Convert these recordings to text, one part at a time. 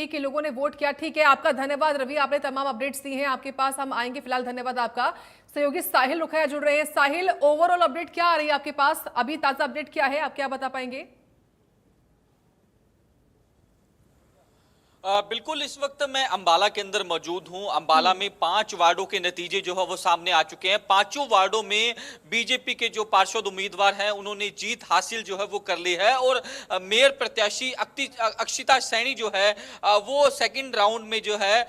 BJP के लोगों ने वोट किया। ठीक है, आपका धन्यवाद रवि, आपने तमाम अपडेट्स दी हैं। आपके पास हम आएंगे, फिलहाल धन्यवाद आपका। सहयोगी साहिल रुखया जुड़ रहे हैं। साहिल, ओवरऑल अपडेट क्या आ रही है आपके पास? अभी ताजा अपडेट क्या है, आप क्या बता पाएंगे? बिल्कुल, इस वक्त मैं अंबाला के अंदर मौजूद हूं। अंबाला में 5 वार्डों के नतीजे जो है वो सामने आ चुके हैं। पांचों वार्डों में बीजेपी के जो पार्षद उम्मीदवार हैं उन्होंने जीत हासिल जो है वो कर ली है और मेयर प्रत्याशी अक्षिता सैनी जो है वो सेकंड राउंड में जो है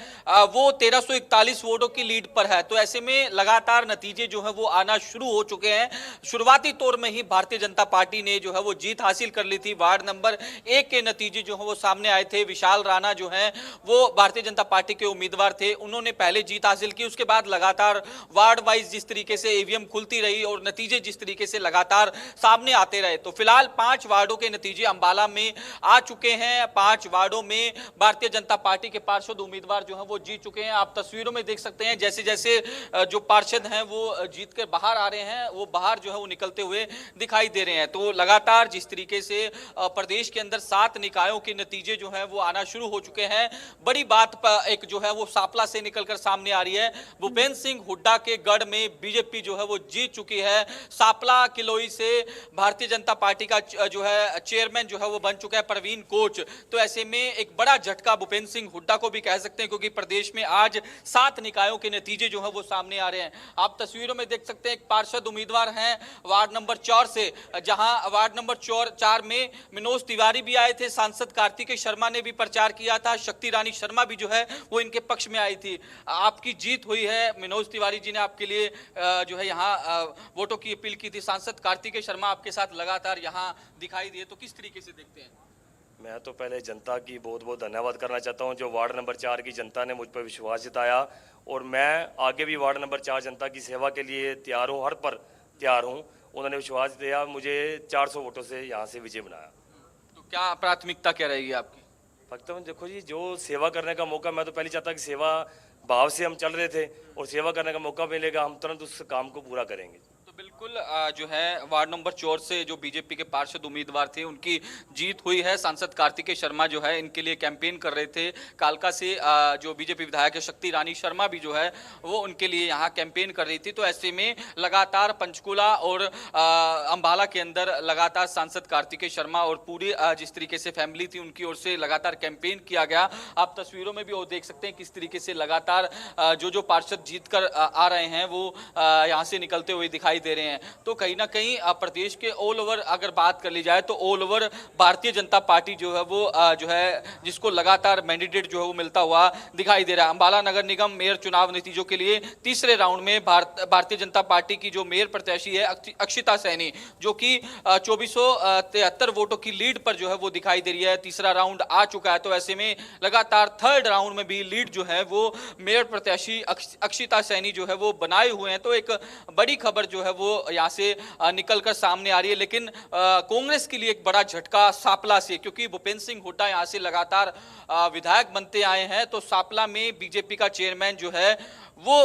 वो 1341 वोटों की लीड पर है। तो ऐसे में लगातार नतीजे जो है वो आना शुरू हो चुके हैं। शुरुआती तौर में ही भारतीय जनता पार्टी ने जो है वो जीत हासिल कर ली थी। वार्ड नंबर 1 के नतीजे जो है वो सामने आए थे। विशाल राणा जो हैं वो भारतीय जनता पार्टी के उम्मीदवार थे, उन्होंने पहले जीत हासिल की। उसके बाद लगातार वार्ड वाइज जिस तरीके से ईवीएम खुलती रही और नतीजे जिस तरीके से लगातार सामने आते रहे, तो फिलहाल 5 वार्डों के नतीजे अंबाला में आ चुके हैं। 5 वार्डों में भारतीय जनता पार्टी के पार्षद उम्मीदवार जो है वो जीत चुके हैं। आप तस्वीरों में देख सकते हैं, जैसे जैसे जो पार्षद हैं वो जीत कर बाहर आ रहे हैं, वो बाहर जो है वो निकलते हुए दिखाई दे रहे हैं। तो लगातार जिस तरीके से प्रदेश के अंदर 7 निकायों के नतीजे जो है वो आना शुरू हो चुके हैं। बड़ी बात एक जो है वो सापला से निकलकर सामने आ रही है। भूपेंद्र सिंह हुड्डा के गढ़ में बीजेपी जो है वो जीत चुकी है। सापला किलोई से भारतीय जनता पार्टी का जो है चेयरमैन जो है वो बन चुका है प्रवीण कोच। तो ऐसे में एक बड़ा झटका भूपेंद्र सिंह हुड्डा को भी कह सकते हैं, क्योंकि प्रदेश में आज 7 निकायों के नतीजे जो है वो सामने आ रहे हैं। आप तस्वीरों में देख सकते हैं, एक पार्षद उम्मीदवार हैं वार्ड नंबर 4 से, जहां वार्ड नंबर 4 में मनोज तिवारी भी आए थे, सांसद कार्तिकेय शर्मा ने भी प्रचार किया था, शक्ति रानी शर्मा भी जो है वो इनके पक्ष में आई थी। आपकी जीत हुई है, मनोज तिवारी जी ने आपके लिए जो है यहाँ वोटों की अपील की थी। सांसद कार्तिकेय शर्मा आपके साथ लगातार यहाँ दिखाई दिए, तो किस तरीके से देखते हैं? मैं तो पहले जनता की बहुत बहुत धन्यवाद करना चाहता हूं, जो वार्ड नंबर 4 की जनता ने मुझ पर विश्वास जताया और मैं आगे भी वार्ड नंबर 4 जनता की सेवा के लिए तैयार हूं, हर पर तैयार हूं। उन्होंने विश्वास दिया, मुझे 400 वोटों से यहाँ से विजय बनाया। तो क्या प्राथमिकता क्या रहेगी आपकी? भक्त देखो जी, जो सेवा करने का मौका, मैं तो पहले चाहता कि सेवा भाव से हम चल रहे थे और सेवा करने का मौका मिलेगा, हम तुरंत उस काम को पूरा करेंगे। तो बिल्कुल जो है वार्ड नंबर 4 से जो बीजेपी के पार्षद उम्मीदवार थे उनकी जीत हुई है। सांसद कार्तिकेय शर्मा जो है इनके लिए कैंपेन कर रहे थे। कालका से जो बीजेपी विधायक है शक्ति रानी शर्मा भी जो है वो उनके लिए यहाँ कैंपेन कर रही थी। तो ऐसे में लगातार पंचकुला और अंबाला के अंदर लगातार सांसद कार्तिकेय शर्मा और पूरी जिस तरीके से फैमिली थी उनकी ओर से लगातार कैंपेन किया गया। आप तस्वीरों में भी वो देख सकते हैं किस तरीके से लगातार जो पार्षद जीत कर आ रहे हैं वो यहाँ से निकलते हुए दिखाई दे रहे हैं। तो कहीं ना कहीं प्रदेश के ऑल ओवर अगर बात कर ली जाए तो all over Bharatiya Janata party जो है वो जो है जिसको लगातार मैंडेट जो है वो मिलता हुआ दिखाई ददे रहा है। अंबाला नगर निगम मेयर चुनाव नतीजों के लिए तीसरे राउंड में भारतीय जनता पार्टी की जो मेयर प्रत्याशी है अक्षिता सैनी, जो कि 2473 वोटों की लीड पर जो है वो दिखाई दे रही है। तीसरा राउंड आ चुका है, तो ऐसे में लगातार थर्ड राउंड में भी लीड जो है वो मेयर प्रत्याशी अक्षिता सैनी जो है वो बनाए हुए हैं। तो एक बड़ी खबर जो है वो यहाँ से निकलकर सामने आ रही है। लेकिन कांग्रेस के लिए एक बड़ा झटका सापला से, क्योंकि भूपेंद्र सिंह हुड्डा यहाँ से लगातार विधायक बनते आए हैं। तो सापला में बीजेपी का चेयरमैन जो है वो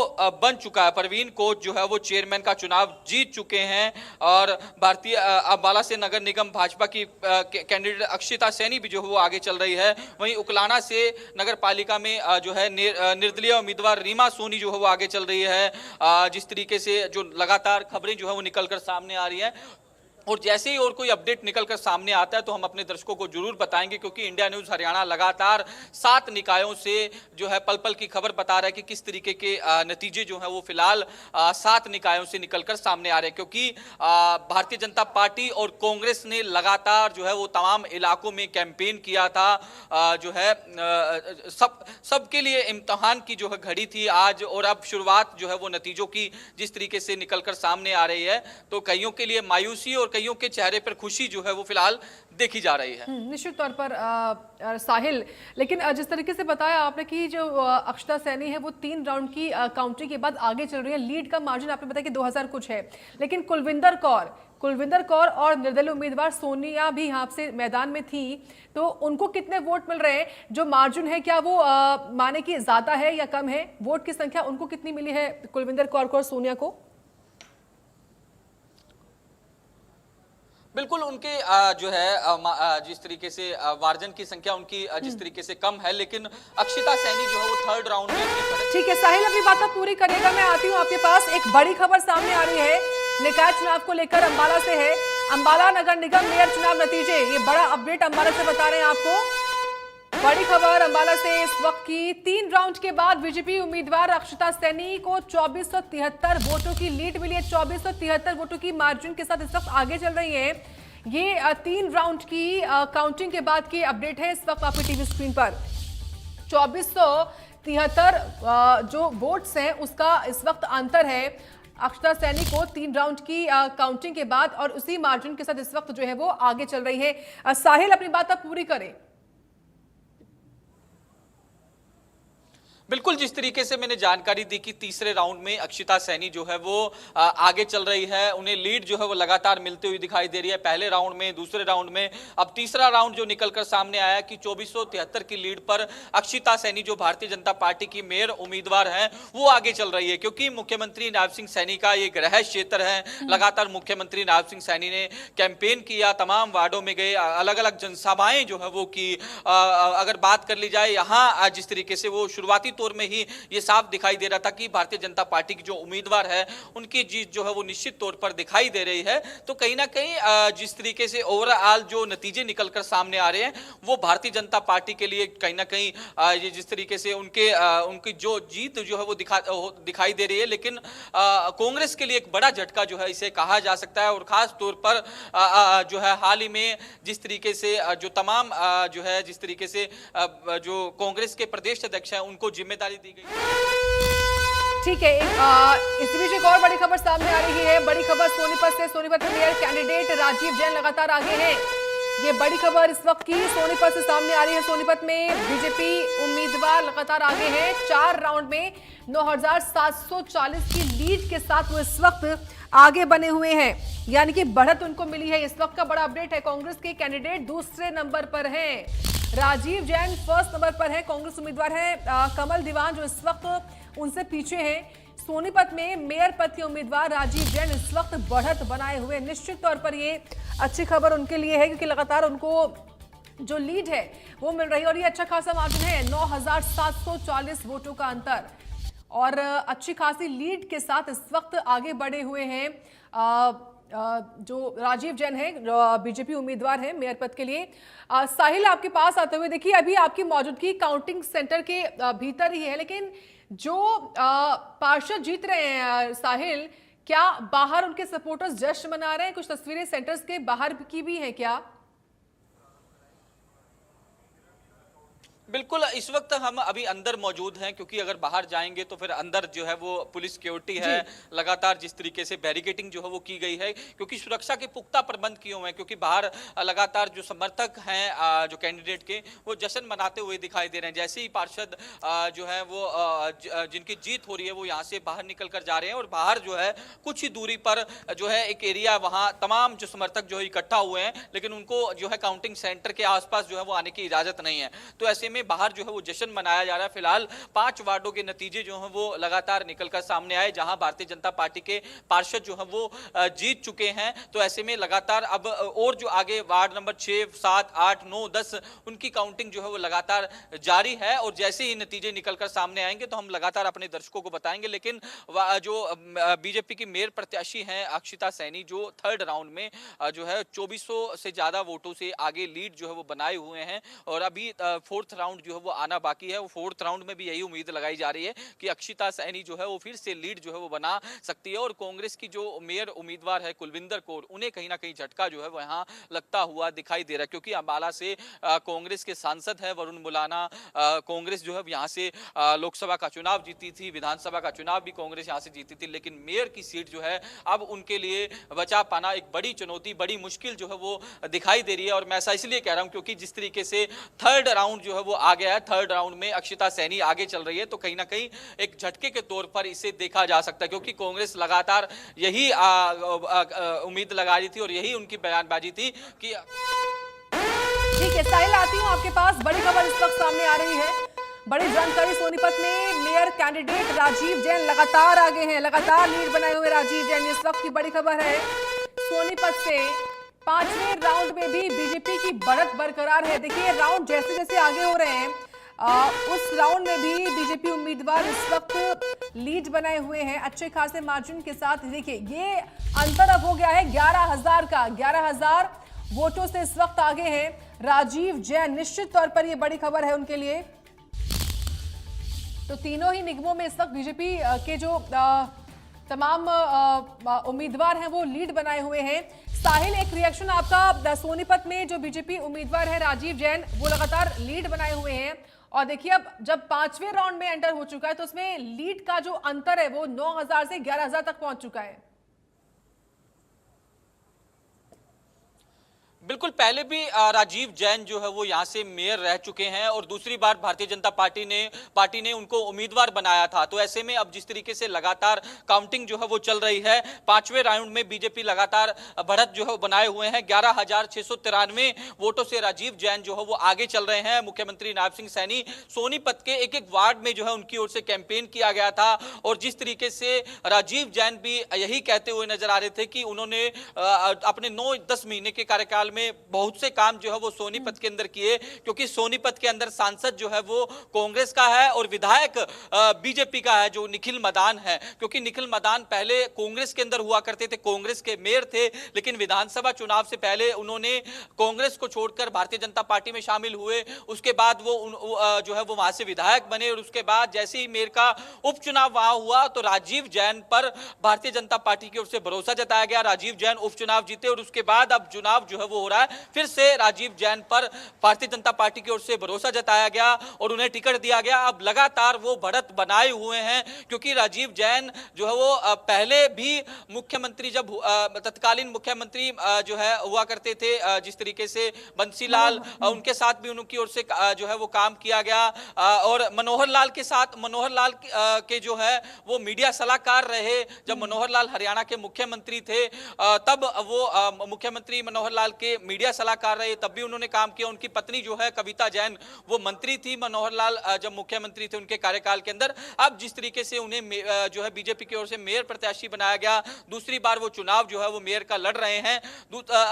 बन चुका है। प्रवीण कोच जो है वो चेयरमैन का चुनाव जीत चुके हैं और भारतीय अंबाला से नगर निगम भाजपा की कैंडिडेट अक्षिता सैनी भी जो है वो आगे चल रही है। वहीं उकलाना से नगर पालिका में जो है निर्दलीय उम्मीदवार रीमा सोनी जो है वो आगे चल रही है। जिस तरीके से जो लगातार खबरें जो है वो निकलकर सामने आ रही है और जैसे ही और कोई अपडेट निकलकर सामने आता है तो हम अपने दर्शकों को जरूर बताएंगे, क्योंकि इंडिया न्यूज़ हरियाणा लगातार 7 निकायों से जो है पल पल की खबर बता रहा है कि किस तरीके के नतीजे जो है वो फिलहाल 7 निकायों से निकलकर सामने आ रहे हैं। क्योंकि भारतीय जनता पार्टी और कांग्रेस ने लगातार जो है वो तमाम इलाकों में कैंपेन किया था। जो है सबके लिए इम्तहान की जो है घड़ी थी आज, और अब शुरुआत जो है वो नतीजों की जिस तरीके से निकलकर सामने आ रही है तो कईयों के लिए मायूसी और कईयों के चेहरे पर खुशी जो है वो फिलहाल देखी जा रही है। निश्चित तौर पर साहिल, लेकिन जिस तरीके से बताया आपने कि जो अक्षता सैनी है वो 3 राउंड की काउंटिंग के बाद आगे चल रही है। लीड का मार्जिन आपने बताया कि 2000 कुछ है, लेकिन कुलविंदर कौर और निर्दलीय उम्मीदवार सोनिया भी यहाँ से मैदान में थी, तो उनको कितने वोट मिल रहे हैं? जो मार्जिन है क्या वो माने कि ज्यादा है या कम है? वोट की संख्या उनको कितनी मिली है, कुलविंदर कौर को और सोनिया को? बिल्कुल उनके जो है जिस तरीके से मार्जिन की संख्या उनकी जिस तरीके से कम है, लेकिन अक्षिता सैनी जो है वो थर्ड राउंड में अपनी बढ़त। ठीक है साहिल, अपनी बात आप पूरी करिएगा, मैं आती हूँ आपके पास। एक बड़ी खबर सामने आ रही है निकाय चुनाव को लेकर, अंबाला से है। अंबाला नगर निगम मेयर चुनाव नतीजे, ये बड़ा अपडेट अंबाला से बता रहे हैं आपको। बड़ी खबर अंबाला से इस वक्त की। 3 राउंड के बाद बीजेपी उम्मीदवार अक्षिता सैनी को 2473 वोटों की लीड मिली है। 2473 वोटों की मार्जिन के साथ इस वक्त आगे चल रही है। ये 3 राउंड की काउंटिंग के बाद की अपडेट है इस वक्त आपकी टीवी स्क्रीन पर। 2473 जो वोट्स हैं उसका इस वक्त अंतर है अक्षिता सैनी को 3 राउंड की काउंटिंग के बाद, और उसी मार्जिन के साथ इस वक्त जो है वो आगे चल रही है। साहिल, अपनी बात आप पूरी करें। बिल्कुल, जिस तरीके से मैंने जानकारी दी कि तीसरे राउंड में अक्षिता सैनी जो है वो आगे चल रही है, उन्हें लीड जो है वो लगातार मिलती हुई दिखाई दे रही है। पहले राउंड में, दूसरे राउंड में, अब तीसरा राउंड जो निकलकर सामने आया कि 2473 की लीड पर अक्षिता सैनी जो भारतीय जनता पार्टी की मेयर उम्मीदवार हैं वो आगे चल रही है, क्योंकि मुख्यमंत्री नायब सिंह सैनी का ये गृह क्षेत्र है। लगातार मुख्यमंत्री नायब सिंह सैनी ने कैंपेन किया, तमाम वार्डों में गए, अलग अलग जनसभाएं जो है वो की। अगर बात कर ली जाए यहाँ जिस तरीके से वो शुरुआती तौर में ही ये साफ दिखाई दे रहा था कि भारतीय जनता पार्टी की जो उम्मीदवार है उनकी जीत जो है वो निश्चित तौर पर दिखाई दे रही है। तो कहीं ना कहीं जिस तरीके से ओवरऑल जो नतीजे निकलकर सामने आ रहे हैं वो भारतीय जनता पार्टी के लिए कहीं ना कहीं ये जिस तरीके से उनकी जो जीत जो है वो दिखाई दे रही है, लेकिन कांग्रेस के लिए एक बड़ा झटका जो है इसे कहा जा सकता है। और खास तौर पर जो है हाल ही में जिस तरीके से जो तमाम जो है जिस तरीके से जो कांग्रेस के प्रदेश अध्यक्ष हैं उनको जिम्मेदारी दी गई। ठीक है, इस बीच एक और बड़ी खबर सामने आ रही है। बड़ी खबर सोनीपत से। सोनीपत में मेयर कैंडिडेट राजीव जैन लगातार आगे हैं। ये बड़ी खबर इस वक्त की सोनीपत से सामने आ रही है। सोनीपत में बीजेपी उम्मीदवार लगातार आगे हैं। 4 राउंड में 9740 की लीड के साथ वो इस वक्त आगे बने हुए हैं, यानी कि बढ़त उनको मिली है। इस वक्त का बड़ा अपडेट है, कांग्रेस के कैंडिडेट दूसरे नंबर पर हैं। राजीव जैन फर्स्ट नंबर पर है। कांग्रेस उम्मीदवार है कमल दीवान जो इस वक्त उनसे पीछे हैं। सोनीपत में मेयर पद के उम्मीदवार राजीव जैन इस वक्त बढ़त बनाए हुए। निश्चित तौर पर ये अच्छी खबर उनके लिए है, क्योंकि लगातार उनको जो लीड है वो मिल रही है, और ये अच्छा खासा मार्जिन है, 9740 वोटों का अंतर, और अच्छी खासी लीड के साथ इस वक्त आगे बढ़े हुए हैं जो राजीव जैन है, बीजेपी उम्मीदवार है मेयर पद के लिए। साहिल, आपके पास आते हुए देखिए, अभी आपकी मौजूदगी काउंटिंग सेंटर के भीतर ही है, लेकिन जो पार्षद जीत रहे हैं साहिल, क्या बाहर उनके सपोर्टर्स जश्न मना रहे हैं? कुछ तस्वीरें सेंटर्स के बाहर की भी हैं क्या? बिल्कुल, इस वक्त हम अभी अंदर मौजूद हैं, क्योंकि अगर बाहर जाएंगे तो फिर अंदर जो है वो पुलिस सिक्योरिटी है। लगातार जिस तरीके से बैरिकेडिंग जो है वो की गई है, क्योंकि सुरक्षा के पुख्ता प्रबंध किए हुए हैं, क्योंकि बाहर लगातार जो समर्थक हैं जो कैंडिडेट के वो जश्न मनाते हुए दिखाई दे रहे हैं। जैसे ही पार्षद जो है वो जिनकी जीत हो रही है वो यहाँ से बाहर निकल कर जा रहे हैं, और बाहर जो है कुछ ही दूरी पर जो है एक एरिया, वहाँ तमाम जो समर्थक जो है इकट्ठा हुए हैं, लेकिन उनको जो है काउंटिंग सेंटर के आसपास जो है वो आने की इजाजत नहीं है। तो ऐसे में बाहर जो है वो जश्न मनाया जा रहा है। फिलहाल 5 वार्डों के नतीजे जो हैं वो लगातार निकलकर सामने आए, जहां भारतीय जनता पार्टी के पार्षद जो हैं वो जीत चुके हैं। तो ऐसे में लगातार अब और जो आगे वार्ड नंबर 6, 7, 8, 9, 10 उनकी काउंटिंग जो है वो लगातार जारी है, और जैसे ही नतीजे निकलकर सामने आएंगे तो हम लगातार अपने दर्शकों को बताएंगे। लेकिन जो बीजेपी की मेयर प्रत्याशी हैं अक्षिता सैनी, जो थर्ड राउंड में जो है 2400 से ज्यादा वोटों से आगे लीड जो है वो बनाए हुए हैं, और अभी 4th राउंड जो है वो आना बाकी है। वो 4th राउंड में भी यही उम्मीद लगाई जा रही है कि अक्षिता सैनी जो है वो फिर से लीड जो है वो बना सकती है। और कांग्रेस की जो मेयर उम्मीदवार है कुलविंदर कौर, उन्हें कहीं ना कहीं झटका जो है वो यहाँ लगता हुआ दिखाई दे रहा है, क्योंकि अंबाला से कांग्रेस के सांसद है वरुण मुलाना। कांग्रेस जो है यहाँ से लोकसभा का चुनाव जीती थी, विधानसभा का चुनाव भी कांग्रेस यहाँ से जीती थी, लेकिन मेयर की सीट जो है अब उनके लिए बचा पाना एक बड़ी चुनौती, बड़ी मुश्किल जो है वो दिखाई दे रही है। और मैं ऐसा इसलिए कह रहा हूं क्योंकि जिस तरीके से थर्ड राउंड जो है वो आ गया है, थर्ड राउंड में अक्षिता सैनी आगे चल रही है, तो कहीं ना कहीं एक झटके के तौर पर इसे देखा जा सकता है, क्योंकि कांग्रेस लगातार यही उम्मीद लगा रही थी और यही उनकी बयानबाजी थी कि। ठीक है साहिल, आती हूं आपके पास। बड़ी खबर इस वक्त सामने आ रही है, बड़ी जानकारी। सोनीपत में मेयर कैंडिडेट राजीव जैन लगातार आगे हैं, लगातार लीड बनाए हुए राजीव जैन, इस वक्त की बड़ी खबर है सोनीपत से। पांचवें राउंड में भी बीजेपी की बढ़त बरकरार है। देखिए राउंड जैसे जैसे आगे हो रहे हैं उस राउंड में भी बीजेपी उम्मीदवार इस वक्त लीड बनाए हुए हैं अच्छे खासे मार्जिन के साथ। देखिए ये अंतर अब हो गया है 11,000 का, 11,000 वोटों से इस वक्त आगे हैं राजीव जैन। निश्चित तौर पर यह बड़ी खबर है उनके लिए। तो तीनों ही निगमों में इस वक्त बीजेपी के जो तमाम उम्मीदवार हैं वो लीड बनाए हुए हैं। साहिल एक रिएक्शन आपका, सोनीपत में जो बीजेपी उम्मीदवार है राजीव जैन वो लगातार लीड बनाए हुए हैं और देखिए अब जब पांचवें राउंड में एंटर हो चुका है तो उसमें लीड का जो अंतर है वो 9,000 से 11,000 तक पहुंच चुका है। बिल्कुल, पहले भी राजीव जैन जो है वो यहाँ से मेयर रह चुके हैं और दूसरी बार भारतीय जनता पार्टी ने उनको उम्मीदवार बनाया था। तो ऐसे में अब जिस तरीके से लगातार काउंटिंग जो है वो चल रही है, पांचवें राउंड में बीजेपी लगातार बढ़त जो है बनाए हुए हैं। 11,693 वोटों से राजीव जैन जो है वो आगे चल रहे हैं। मुख्यमंत्री नायब सिंह सैनी सोनीपत के एक एक वार्ड में जो है उनकी ओर से कैंपेन किया गया था और जिस तरीके से राजीव जैन भी यही कहते हुए नजर आ रहे थे कि उन्होंने अपने 9-10 महीने के कार्यकाल में बहुत से काम जो है वो सोनीपत के अंदर किए, क्योंकि सोनीपत के अंदर सांसद जो है वो कांग्रेस का है और विधायक बीजेपी का है जो निखिल मदान है। क्योंकि निखिल मदान पहले कांग्रेस के अंदर हुआ करते थे, कांग्रेस के मेयर थे, लेकिन विधानसभा चुनाव से पहले उन्होंने कांग्रेस को छोड़कर भारतीय जनता पार्टी में शामिल हुए। उसके बाद वो जो है वो वहां से विधायक बने और उसके बाद जैसे ही मेयर का उपचुनाव वहां हुआ तो राजीव जैन पर भारतीय जनता पार्टी की ओर से भरोसा जताया गया। राजीव जैन उपचुनाव जीते और उसके बाद अब चुनाव जो है वो हो रहा है, फिर से राजीव जैन पर भारतीय जनता पार्टी की ओर से भरोसा जताया गया और उन्हें टिकट दिया गया। अब लगातार वो बढ़त बनाए हुए हैं क्योंकि राजीव जैन जो है वो पहले भी मुख्यमंत्री जब तत्कालीन मुख्यमंत्री जो है हुआ करते थे, जिस तरीके से बंसीलाल उनके साथ भी उनकी ओर से जो है वो काम किया गया और मनोहर लाल के साथ, मनोहर लाल के जो है वो मीडिया सलाहकार रहे। जब मनोहर लाल हरियाणा के मुख्यमंत्री थे तब वो मुख्यमंत्री मनोहर लाल के मीडिया सलाहकार रहे, तब भी उन्होंने काम किया। उनकी पत्नी जो है कविता जैन वो मंत्री थी मनोहर लाल जब मुख्यमंत्री थे उनके कार्यकाल के अंदर। अब जिस तरीके से उन्हें जो है बीजेपी की ओर से मेयर प्रत्याशी बनाया गया, दूसरी बार वो चुनाव जो है वो मेयर का लड़ रहे हैं,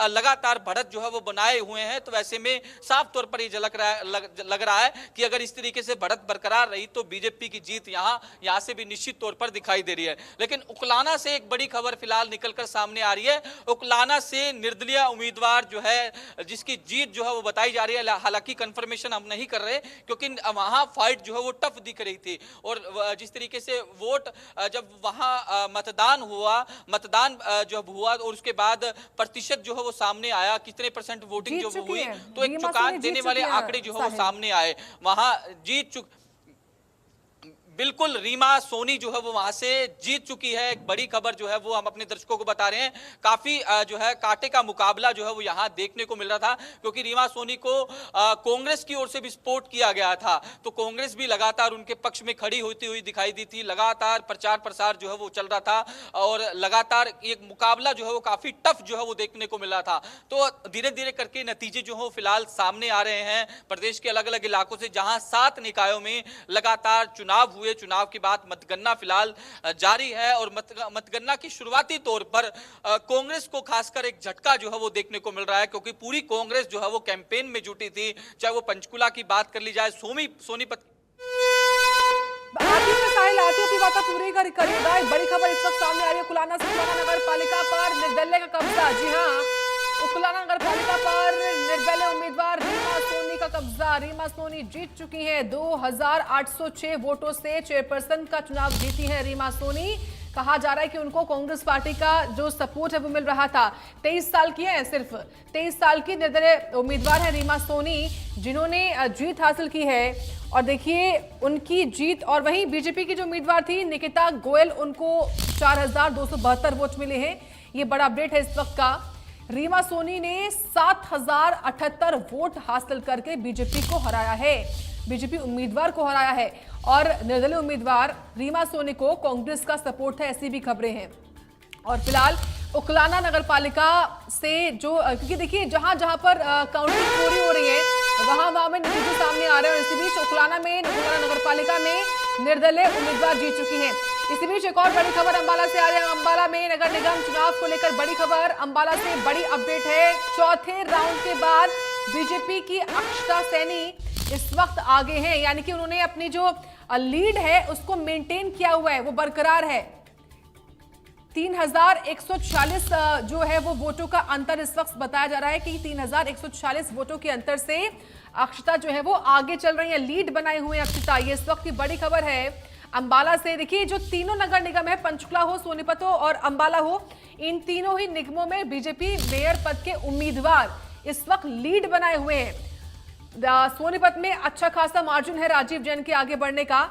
लगातार बढ़त जो है वो बनाए हुए हैं। तो ऐसे में साफ तौर पर ये लग रहा है कि अगर इस तरीके से बढ़त बरकरार रही तो बीजेपी की जीत यहाँ से भी निश्चित तौर पर दिखाई दे रही है। लेकिन उकलाना से एक बड़ी खबर फिलहाल निकलकर सामने आ रही है। उकलाना से निर्दलीय उम्मीदवार जो है जिसकी जीत जो है वो बताई जा रही है, हालांकि कंफर्मेशन हम नहीं कर रहे क्योंकि वहां फाइट जो है वो टफ दिख रही थी और जिस तरीके से वोट जब वहां मतदान जब हुआ और उसके बाद प्रतिशत जो है वो सामने आया, कितने % वोटिंग जो हुई, तो एक चौंकाने देने वाले आंकड़े जो है वो सामने आए। वहां बिल्कुल रीमा सोनी जो है वो वहां से जीत चुकी है। एक बड़ी खबर जो है वो हम अपने दर्शकों को बता रहे हैं। काफी जो है कांटे का मुकाबला जो है वो यहाँ देखने को मिल रहा था क्योंकि रीमा सोनी को कांग्रेस की ओर से भी सपोर्ट किया गया था, तो कांग्रेस भी लगातार उनके पक्ष में खड़ी होती हुई दिखाई दी थी। लगातार प्रचार प्रसार जो है वो चल रहा था और लगातार एक मुकाबला जो है वो काफी टफ जो है वो देखने को मिल रहा था। तो धीरे धीरे करके नतीजे जो है फिलहाल सामने आ रहे हैं प्रदेश के अलग अलग इलाकों से, जहां 7 निकायों में लगातार चुनाव हुए। चुनाव के बाद मतगणना फिलहाल जारी है और मतगणना की शुरुआती तौर पर कांग्रेस को खासकर एक झटका जो है वो देखने को मिल रहा है क्योंकि पूरी कांग्रेस जो है वो कैंपेन में जुटी थी। चाहे वो पंचकुला की बात कर ली जाए, सोनीपत पूरी करिएगा। एक बड़ी खबर इस वक्त सामने आ रही है उकलाना से। उकलाना नगर पालिका पर निर्दलीय का कब्जा। जी हाँ, उकलाना नगर पालिका पर निर्दलीय उम्मीदवार रीमा सोनी का कब्जा। रीमा सोनी जीत चुकी हैं 2,806 वोटों से चेयरपर्सन का चुनाव जीती हैं रीमा सोनी। कहा जा रहा है कि उनको कांग्रेस पार्टी का जो सपोर्ट है वो मिल रहा था। 23 साल की है, सिर्फ 23 साल की निर्दलीय उम्मीदवार है रीमा सोनी जिन्होंने जीत हासिल की है और देखिए उनकी जीत। और वहीं बीजेपी की जो उम्मीदवार थी निकिता गोयल, उनको 4,272 वोट मिले हैं। ये बड़ा अपडेट है इस वक्त का। रीमा सोनी ने 7,078 वोट हासिल करके बीजेपी को हराया है, बीजेपी उम्मीदवार को हराया है और निर्दलीय उम्मीदवार रीमा सोनी को कांग्रेस का सपोर्ट है, ऐसी भी खबरें हैं। और फिलहाल उकलाना नगर पालिका से जो, क्योंकि देखिए जहां जहां पर काउंटिंग पूरी हो रही है वहां में नतीजे सामने आ रहे हैं और इसी बीच उकलाना नगर पालिका में निर्दलीय उम्मीदवार जीत चुकी हैं। इसी बीच एक और बड़ी खबर अंबाला से आ रही है। अंबाला में नगर निगम चुनाव को लेकर बड़ी खबर अंबाला से बड़ी अपडेट है। चौथे राउंड के बाद बीजेपी की अक्षता सैनी इस वक्त आगे हैं, यानी कि उन्होंने अपनी जो लीड है उसको मेंटेन किया हुआ है, वो बरकरार है। 3140 जो है वो वोटों का अंतर इस वक्त बताया जा रहा है कि 3140 वोटों के अंतर से अक्षता जो है वो आगे चल रही है, लीड बनाए हुए हैं अक्षता। ये इस वक्त की बड़ी खबर है अंबाला से। देखिए जो तीनों नगर निगम है, पंचकुला हो, सोनीपत हो और अंबाला हो, इन तीनों ही निगमों में बीजेपी मेयर पद के उम्मीदवार इस वक्त लीड बनाए हुए हैं। सोनीपत में अच्छा खासा मार्जिन है राजीव जैन के आगे बढ़ने का।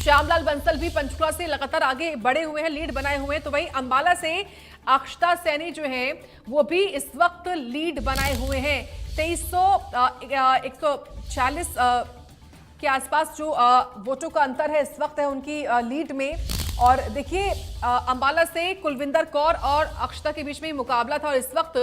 श्यामलाल बंसल भी पंचकुला से लगातार आगे बढ़े हुए हैं, लीड बनाए हुए हैं। तो वहीं अंबाला से अक्षता सैनी जो है वो भी इस वक्त लीड बनाए हुए हैं। 140 के आसपास जो वोटों का अंतर है इस वक्त है उनकी लीड में। और देखिए अंबाला से कुलविंदर कौर और अक्षता के बीच में मुकाबला था और इस वक्त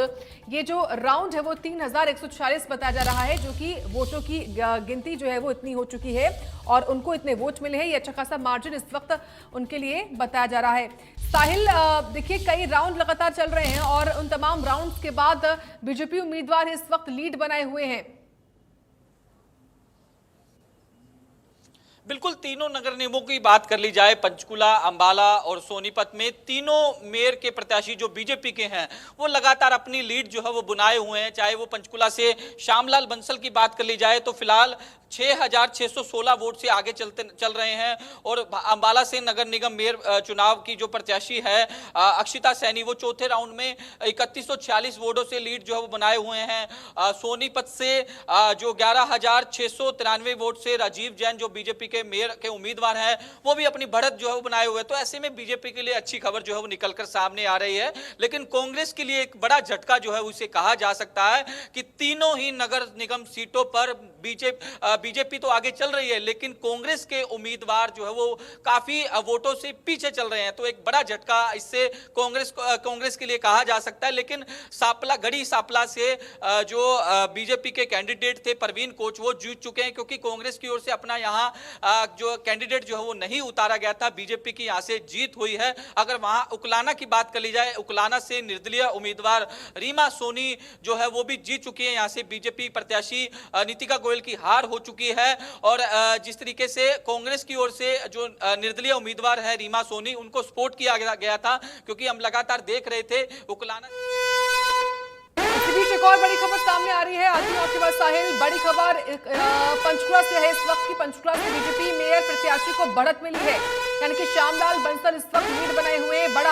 ये जो राउंड है वो 3140 बताया जा रहा है, जो कि वोटों की गिनती जो है वो इतनी हो चुकी है और उनको इतने वोट मिले हैं। ये अच्छा खासा मार्जिन इस वक्त उनके लिए बताया जा रहा है। साहिल देखिए कई राउंड लगातार चल रहे हैं और उन तमाम राउंड्स के बाद बीजेपी उम्मीदवार इस वक्त लीड बनाए हुए हैं। बिल्कुल, तीनों नगर निगमों की बात कर ली जाए, पंचकुला, अंबाला और सोनीपत में तीनों मेयर के प्रत्याशी जो बीजेपी के हैं वो लगातार अपनी लीड जो है वो बनाए हुए हैं। चाहे वो पंचकुला से श्यामलाल बंसल की बात कर ली जाए तो फिलहाल 6616 वोट से आगे चल रहे हैं। और अंबाला से नगर निगम मेयर चुनाव की जो प्रत्याशी है अक्षता सैनी, वो चौथे राउंड में 3146 वोटों से लीड जो है वो बनाए हुए हैं। सोनीपत से जो 11693 वोट से राजीव जैन जो बीजेपी के मेयर के उम्मीदवार हैं वो भी अपनी बढ़त जो है वो बनाए हुए हैं। तो ऐसे में बीजेपी के लिए अच्छी खबर जो है वो निकलकर सामने आ रही है। लेकिन कांग्रेस के लिए एक बड़ा झटका जो है उसे कहा जा सकता है कि तीनों ही नगर निगम सीटों पर बीजेपी तो आगे चल रही है, लेकिन कांग्रेस के उम्मीदवार जो है वो काफी वोटों से पीछे चल रहे हैं। तो एक बड़ा झटका इससे कांग्रेस के लिए कहा जा सकता है। लेकिन गढ़ी सापला से जो बीजेपी के कैंडिडेट थे परवीन कोच, वो जीत चुके हैं, क्योंकि कांग्रेस की ओर से अपना यहाँ जो कैंडिडेट जो है वो नहीं उतारा गया था। बीजेपी की यहाँ से जीत हुई है। अगर वहां उकलाना की बात कर ली जाए, उकलाना से निर्दलीय उम्मीदवार रीमा सोनी जो है वो भी जीत चुकी है। यहाँ से बीजेपी प्रत्याशी नीतिका गोयल की हार हो चुकी है। और जिस तरीके से कांग्रेस की ओर से जो निर्दलीय उम्मीदवार है रीमा सोनी, उनको सपोर्ट किया गया था, क्योंकि हम लगातार देख रहे थे उकलाना। इसी बीच एक और बड़ी खबर सामने आ रही है। आती हूं आपके पास साहिल। बड़ी खबर पंचकुला से है इस वक्त की। पंचकुला से बीजेपी मेयर प्रत्याशी को बढ़त मिली है, यानी कि श्यामलाल बंसल इस वक्त लीड बनाए हुए हैं। बड़ा